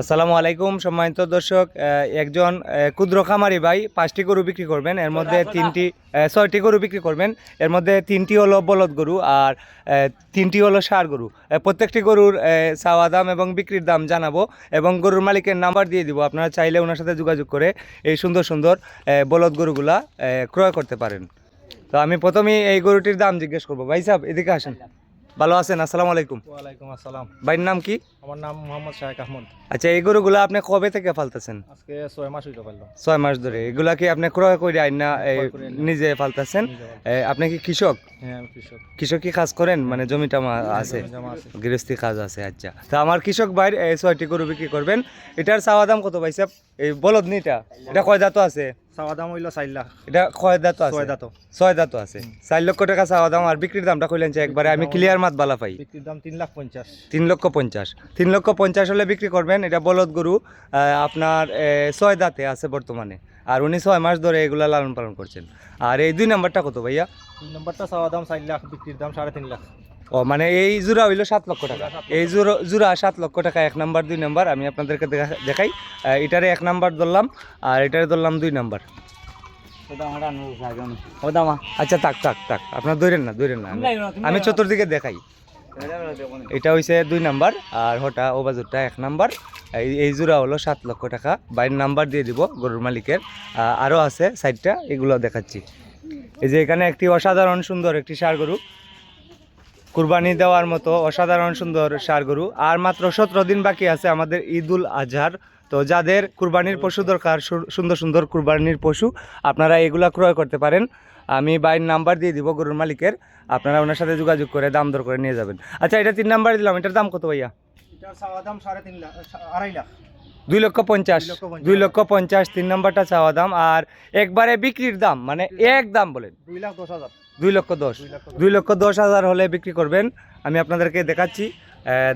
আসসালামু আলাইকুম সম্মানিত দর্শক, একজন ক্ষুদ্র খামারি ভাই 5টি গরু বিক্রি করবেন, এর মধ্যে 6টি গরু বিক্রি করবেন। এর মধ্যে 3টি হলো বলদ গরু আর 3টি হলো ষাঁড় গরু। প্রত্যেকটি গরুর চাওয়া দাম এবং বিক্রির দাম জানাবো এবং গরুর মালিকের নাম্বার দিয়ে দিব। আপনারা চাইলে ওনার সাথে যোগাযোগ করে এই সুন্দর সুন্দর বলদ গরুগুলা ক্রয় করতে পারেন। তো আমি প্রথমেই এই গরুটির দাম জিজ্ঞেস করবো। ভাই সাহেব এদিকে আসেন। ভালো আছেন? আসসালামু আলাইকুম। ওয়ালাইকুম আসসালাম। ভাইয়ের নাম কি? আমার নাম মোহাম্মদ শাহেক আহমদ। আচ্ছা, এই গরুগুলো আপনি কবে থেকে ফালতেছেন? আজকে 6 মাস হইতে পারলো। 6 মাস ধরে। এগুলা কি আপনি ক্রয় করে আইনা নিজে ফালতেছেন? আপনি কি কৃষক? হ্যাঁ, আমি কৃষক। কৃষকি কাজ করেন, মানে জমিটা আছে, গৃহস্থী কাজ আছে। আচ্ছা, তা আমার কৃষক ভাইয়ের 6টি গরু বিক্রি করবেন। এটার চাওয়া দাম কত ভাই সাহেব? এই বলদ নিটা, এটা কয় দাঁত আছে? চাওয়া দাম হইলো 4 লাখ। এটা কয় দাঁত আছে? 6 দাঁত। 6 দাঁত আছে। 4 লক্ষ টাকা চাওয়া দাম। আর বিক্রির দামটা কইলেন যে একবারে আমি ক্লিয়ার মাত বালা পাই। বিক্রির দাম 3,50,000। 3,50,000। 3,50,000 হলে বিক্রি করবেন। এটা বলদ গরু, আপনার 6 দাঁতে আছে বর্তমানে, আর উনি 6 মাস ধরে এগুলা লালন পালন করছেন। আর এই 2 নাম্বারটা কত ভাইয়া? 2 নম্বরটা চাওয়া দাম 4 লাখ, বিক্রির দাম 3.5 লাখ। ও, মানে এই জোড়া হইলো 7 লক্ষ টাকা। এই জোড়া 7 লক্ষ টাকা। 1 নাম্বার 2 নাম্বার আমি আপনাদেরকে দেখাই। এটারে 1 নাম্বার ধরলাম আর এটারে ধরলাম 2 নাম্বার। আচ্ছা, থাক আপনার ধরেন না। আমি চতুর্দিকে দেখাই। এটা হইছে 2 নাম্বার আর হটা ও বাজুরটা 1 নাম্বার। এই জোড়া হলো 7 লক্ষ টাকা। 22 নাম্বার দিয়ে দিব গরুর মালিকের। আরও আছে সাইডটা, এগুলো দেখাচ্ছি। এই যে এখানে একটি অসাধারণ সুন্দর একটি ষাঁড় গরু, কুরবানি দেওয়ার মতো অসাধারণ সুন্দর ষাঁড় গরু। আর মাত্র 17 দিন বাকি আছে আমাদের ঈদুল আজহার। তো যাদের কুরবানির পশু দরকার, সুন্দর সুন্দর কুরবানির পশু, আপনারা এগুলা ক্রয় করতে পারেন। আমি বাইর নাম্বার দিয়ে দিব গরুর মালিকের, আপনারা ওনার সাথে যোগাযোগ করে দাম দর করে নিয়ে যাবেন। আচ্ছা, এটা 3 নাম্বার দিলাম। এটার দাম কত ভাইয়া? এটার চাওয়া দাম 3.5 লাখ, 2.5 লাখ। 2,50,000। 2,50,000 3 নাম্বারটা চাওয়া দাম। আর একবারে বিক্রির দাম, মানে এক দাম বলেন। 2,10,000। 2,10,000। 2,10,000 হলে বিক্রি করবেন। আমি আপনাদেরকে দেখাচ্ছি,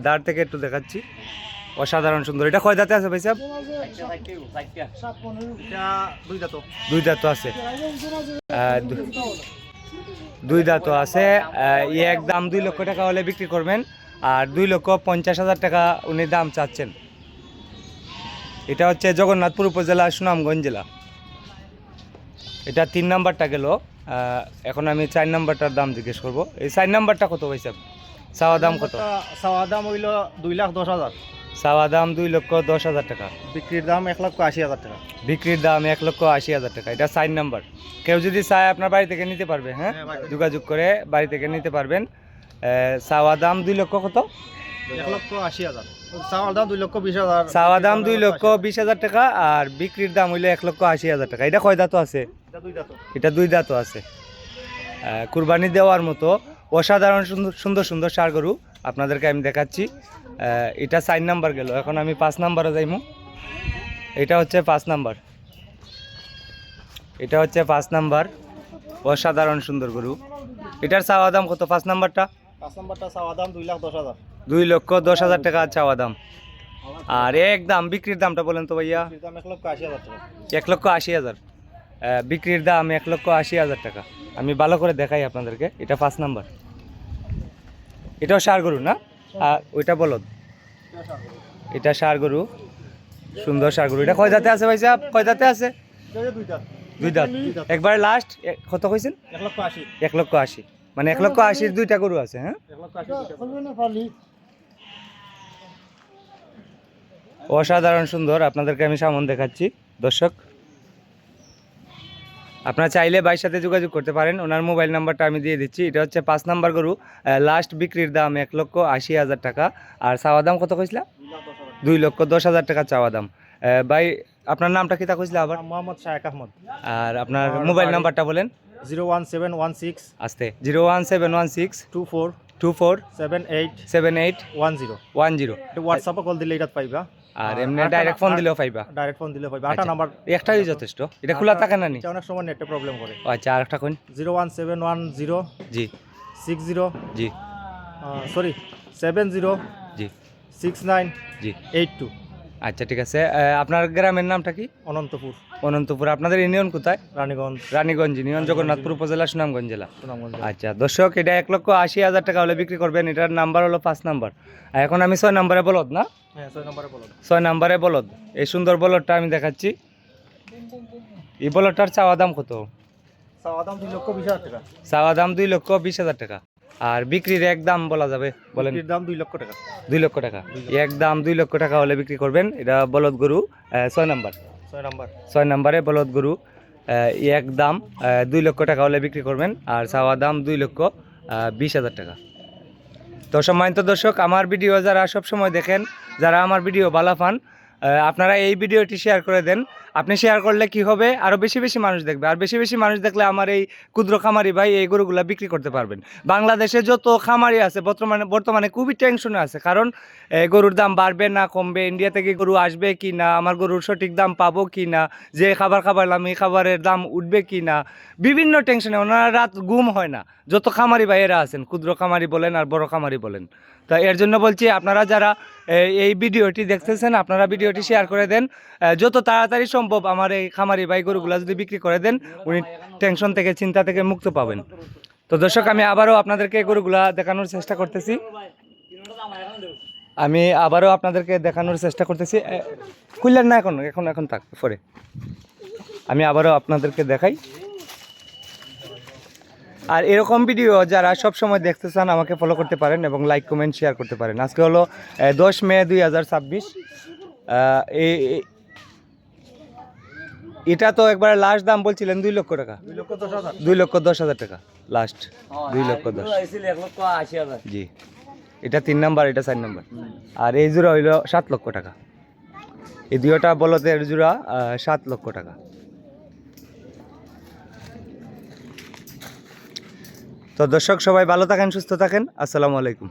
দাঁড় থেকে একটু দেখাচ্ছি। অসাধারণ সুন্দর। এটা কয় দাঁতে আছে ভাই সাহেব? এটা 2 দাঁত। 2 দাঁত আছে। 2 দাঁত আছে। একদম 2 লক্ষ টাকা হলে বিক্রি করবেন। আর 2,50,000 টাকা উনি দাম চাচ্ছেন। এটা হচ্ছে জগন্নাথপুর উপজেলা, সুনামগঞ্জ জেলা। এটা 3 নাম্বারটা গেল। এখন আমি 4 নাম্বারটার দাম জিজ্ঞেস করবো। এই 4 নাম্বারটা কত ভাই সাহেব? চাওয়া দাম কত? চাওয়া দাম হইলো 2,10,000। চাওয়া দাম 2,10,000 টাকা। বিক্রির দাম 1,80,000 টাকা। বিক্রির দাম 1,80,000 টাকা। এটা 4 নাম্বার। কেউ যদি চায় আপনার বাড়ি থেকে নিতে পারবে। হ্যাঁ, যোগাযোগ করে বাড়ি থেকে নিতে পারবেন। চাওয়া দাম 2 লক্ষ কত? 1,80,000। চাওয়া দাম 2,20,000। চাওয়া দাম 2,20,000 টাকা আর বিক্রির দাম হইলো 1,80,000 টাকা। এটা কয় দাঁত আছে? এটা 2 দাঁত আছে। কুরবানি দেওয়ার মতো অসাধারণ সুন্দর সুন্দর ষাঁড় গরু আপনাদেরকে আমি দেখাচ্ছি। এটা 4 নাম্বার গেল। এখন আমি 5 নাম্বারে যাইমু। এটা হচ্ছে 5 নাম্বার। এটা হচ্ছে 5 নাম্বার। অসাধারণ সুন্দর গরু। এটার চাওয়া দাম কত 5 নাম্বারটা? 5 নাম্বারটা চাওয়া দাম 2,10,000। 2,10,000 টাকা চাওয়া দাম। আর একদম বিক্রির দামটা বলেন তো ভাইয়া? 1,80,000 টাকা। 1,80,000। বিক্রির দাম 1,80,000 টাকা। আমি ভালো করে দেখাই আপনাদেরকে। এটা 5 নাম্বার। এটাও ষাঁড় গরু না? আর ওইটা বলদ। এটা ষাঁড় গরু, সুন্দর ষাঁড় গরু। এটা কয় দাঁতে আছে ভাই সাহেব? কয় দাঁতে আছে? 2 দাঁত। একবার লাস্ট কত কইছেন? 1,80,000। 1,80,000। মানে 1,80,000 2টা গরু আছে। হ্যাঁ, 1,80,000। অসাধারণ সুন্দর। আপনাদেরকে আমি সামন দেখাচ্ছি দর্শক। আপনারা চাইলে ভাইয়ের সাথে যোগাযোগ করতে পারেন। ওনার মোবাইল নাম্বারটা আমি দিয়ে দিচ্ছি। এটা হচ্ছে 5 নাম্বার গরু। লাস্ট বিক্রির দাম 1,80,000 টাকা। আর চাওয়া দাম কত কইছিলা? 2,10,000 টাকা চাওয়া দাম। ভাই আপনার নামটা কি তা কইছিলা আবার? মোহাম্মদ শাহেক আহমদ। আর আপনার মোবাইল নাম্বারটা বলেন। 01716 আস্তে 01716 24 24 78 78 10। 10। এটা হোয়াটসঅ্যাপে কল দিলে এটা পাইবা। আর এমনি ডাইরেক্ট ফোন দিলেও পাইবা? ডাইরেক্ট ফোন দিলে পাইবা। আটা নাম্বার একটাই যথেষ্ট। এটা খোলা থাকে না নি? এটা অনেক সময় নেটে প্রবলেম করে। আচ্ছা, আরেকটা কোন? 01710 জি 60 জি 70 জি 69 জি। 82। আচ্ছা, ঠিক আছে। আপনার গ্রামের নামটা কি? অনন্তপুর। অনন্তপুর। আপনাদের ইউনিয়ন কোথায়? রানীগঞ্জ রানীগঞ্জ ইউনিয়ন, জগন্নাথপুর উপজেলা, সুনামগঞ্জ জেলা। সুনামগঞ্জ আচ্ছা দর্শক, এটা 1,80,000 টাকা হলে বিক্রি করবেন। এটার নাম্বার হলো 5 নাম্বার। আর এখন আমি 6 নাম্বারে বলদ না, হ্যাঁ 6 নম্বরে বলো 6 নাম্বারে বলদ। এই সুন্দর বলদটা আমি দেখাচ্ছি। এই বলদটার চাওয়া দাম কত? চাওয়া দাম 2,20,000 টাকা, চাওয়া দাম 2,20,000 টাকা। আর বিক্রির এক দাম বলা যাবে, বলেন? এর দাম 2 লক্ষ টাকা। 2 লক্ষ টাকা। একদম 2 লক্ষ টাকা হলে বিক্রি করবেন। এটা বলদ গরু 6 নাম্বার। 6 নম্বর 6 নাম্বারে বলদ গরু একদম 2 লক্ষ টাকা হলে বিক্রি করবেন। আর চাওয়া দাম 2,20,000 টাকা। তো সম্মানিত দর্শক, আমার ভিডিও যারা সবসময় দেখেন, যারা আমার ভিডিও ভালো পান, আপনারা এই ভিডিওটি শেয়ার করে দেন। আপনি শেয়ার করলে কি হবে, আরও বেশি বেশি মানুষ দেখবে। আর বেশি বেশি মানুষ দেখলে আমার এই ক্ষুদ্র খামারি ভাই এই গরুগুলা বিক্রি করতে পারবেন। বাংলাদেশে যত খামারি আছে বর্তমানে খুবই টেনশনে আছে, কারণ গরুর দাম বাড়বে না কমবে, ইন্ডিয়া থেকে গরু আসবে কি না, আমার গরুর সঠিক দাম পাবো কি না, যে খাবার খাবারলাম এই খাবারের দাম উঠবে কি না, বিভিন্ন টেনশনে ওনারা রাত ঘুম হয় না। যত খামারি ভাইয়েরা আছেন, ক্ষুদ্র খামারি বলেন আর বড় খামারি বলেন। তা এর জন্য বলছি, আপনারা যারা এই ভিডিওটি দেখতেছেন, আপনারা ভিডিওটি শেয়ার করে দেন। যত তাড়াতাড়ি সম্ভব আমার এই খামারি ভাই গরুগুলা যদি বিক্রি করে দেন, উনি টেনশন থেকে, চিন্তা থেকে মুক্ত পাবেন। তো দর্শক, আমি আবারও আপনাদেরকে গরুগুলা দেখানোর চেষ্টা করতেছি। খুললেন না এখন, এখন এখন থাক পরে। আমি আবারও আপনাদেরকে দেখাই। আর এরকম ভিডিও যারা সব সময় দেখতে চান, আমাকে ফলো করতে পারেন এবং লাইক কমেন্ট শেয়ার করতে পারেন। আজকে হলো 10 মে 2026। এটা তো একবারে লাস্ট দাম বলছিলেন 2 লক্ষ টাকা। 2,10,000 2,10,000 টাকা লাস্ট। 2,10,000 জি। এটা 3 নাম্বার, এটা 4 নাম্বার। আর এই জোড়া হইল 7 লক্ষ টাকা। এই দুইটা বলদের জোড়া 7 লক্ষ টাকা। তো দর্শক, সবাই ভালো থাকেন, সুস্থ থাকেন। আসসালামু আলাইকুম।